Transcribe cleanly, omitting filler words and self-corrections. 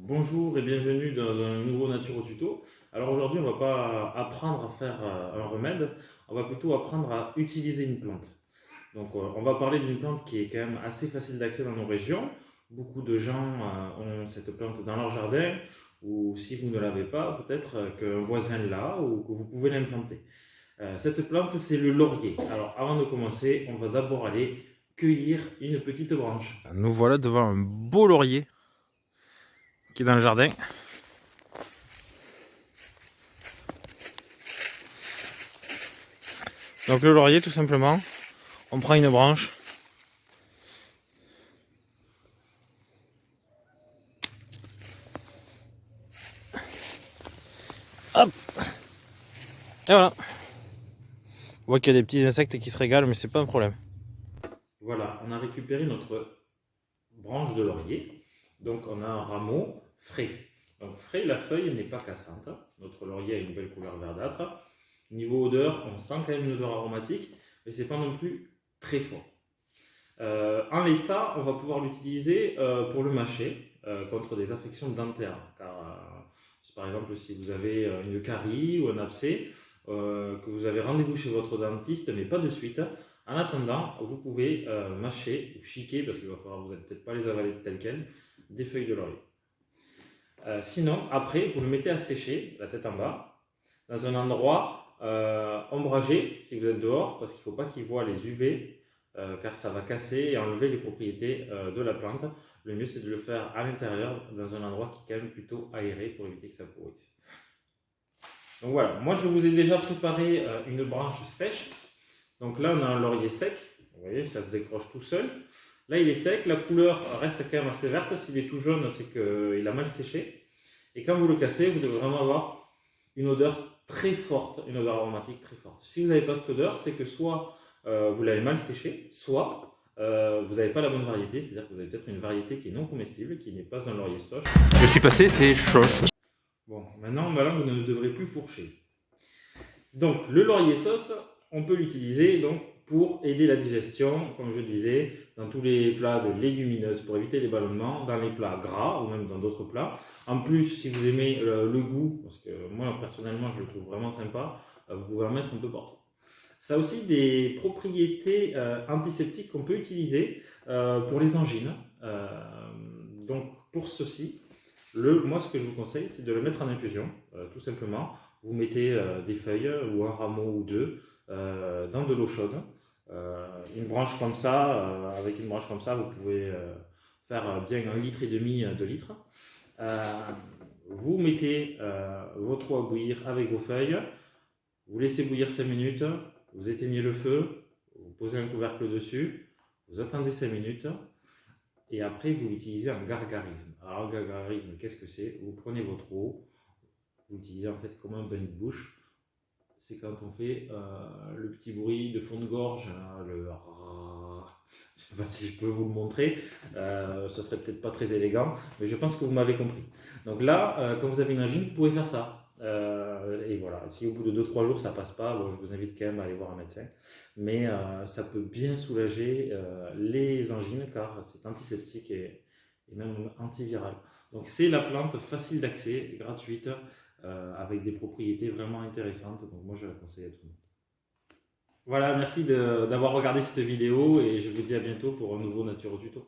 Bonjour et bienvenue dans un nouveau Naturo Tuto. Alors aujourd'hui, on va pas apprendre à faire un remède, on va plutôt apprendre à utiliser une plante. Donc on va parler d'une plante qui est quand même assez facile d'accès dans nos régions. Beaucoup de gens ont cette plante dans leur jardin, ou si vous ne l'avez pas, peut-être qu'un voisin l'a ou que vous pouvez l'implanter. Cette plante, c'est le laurier. Alors avant de commencer, on va d'abord aller cueillir une petite branche. Nous voilà devant un beau laurier qui est dans le jardin. Donc le laurier, tout simplement, on prend une branche. Hop. Et voilà. On voit qu'il y a des petits insectes qui se régalent, mais c'est pas un problème. Voilà, on a récupéré notre branche de laurier. Donc on a un rameau frais. Donc frais, la feuille n'est pas cassante. Notre laurier a une belle couleur verdâtre. Niveau odeur, on sent quand même une odeur aromatique, mais c'est pas non plus très fort. En l'état, on va pouvoir l'utiliser pour le mâcher contre des affections dentaires. Car par exemple, si vous avez une carie ou un abcès, que vous avez rendez-vous chez votre dentiste, mais pas de suite, en attendant, vous pouvez mâcher ou chiquer, parce qu'il va falloir, vous n'allez peut-être pas les avaler telles quelles, des feuilles de laurier. Sinon, après, vous le mettez à sécher, la tête en bas, dans un endroit ombragé, si vous êtes dehors, parce qu'il ne faut pas qu'il voit les UV, car ça va casser et enlever les propriétés de la plante. Le mieux, c'est de le faire à l'intérieur, dans un endroit qui est quand même plutôt aéré, pour éviter que ça pourrisse. Donc voilà, moi je vous ai déjà préparé une branche sèche. Donc là, on a un laurier sec. Vous voyez, ça se décroche tout seul. Là, il est sec. La couleur reste quand même assez verte. S'il est tout jaune, c'est qu'il a mal séché. Et quand vous le cassez, vous devez vraiment avoir une odeur très forte, une odeur aromatique très forte. Si vous n'avez pas cette odeur, c'est que soit vous l'avez mal séché, soit vous n'avez pas la bonne variété. C'est-à-dire que vous avez peut-être une variété qui est non comestible, qui n'est pas un laurier stoche. Je suis passé, c'est chaud. Bon, maintenant, vous ne devrez plus fourcher. Donc, le laurier sauce, on peut l'utiliser donc pour aider la digestion, comme je disais, dans tous les plats de légumineuses, pour éviter les ballonnements, dans les plats gras ou même dans d'autres plats. En plus, si vous aimez le goût, parce que moi personnellement je le trouve vraiment sympa, vous pouvez en mettre un peu partout. Ça a aussi des propriétés antiseptiques qu'on peut utiliser pour les angines. Donc pour ceci, moi ce que je vous conseille, c'est de le mettre en infusion, tout simplement. Vous mettez des feuilles ou un rameau ou deux dans de l'eau chaude. Une branche comme ça, avec une branche comme ça, vous pouvez faire bien 1,5 litre et demi, 2 litres. Vous mettez votre eau à bouillir avec vos feuilles, vous laissez bouillir 5 minutes, vous éteignez le feu, vous posez un couvercle dessus, vous attendez 5 minutes, et après vous l'utilisez en gargarisme. Alors, gargarisme, qu'est-ce que c'est? Vous prenez votre eau, vous l'utilisez en fait comme un bain de bouche. C'est quand on fait le petit bruit de fond de gorge, hein, le je sais pas si je peux vous le montrer, ça serait peut-être pas très élégant, mais je pense que vous m'avez compris. Donc là, quand vous avez une angine, vous pouvez faire ça. Et voilà, si au bout de 2-3 jours ça passe pas, bon, je vous invite quand même à aller voir un médecin. Mais ça peut bien soulager les angines car c'est antiseptique et même antiviral. Donc c'est la plante facile d'accès, gratuite, avec des propriétés vraiment intéressantes. Donc moi je la conseille à tout le monde. Voilà, merci d'avoir regardé cette vidéo et je vous dis à bientôt pour un nouveau Naturo Tuto.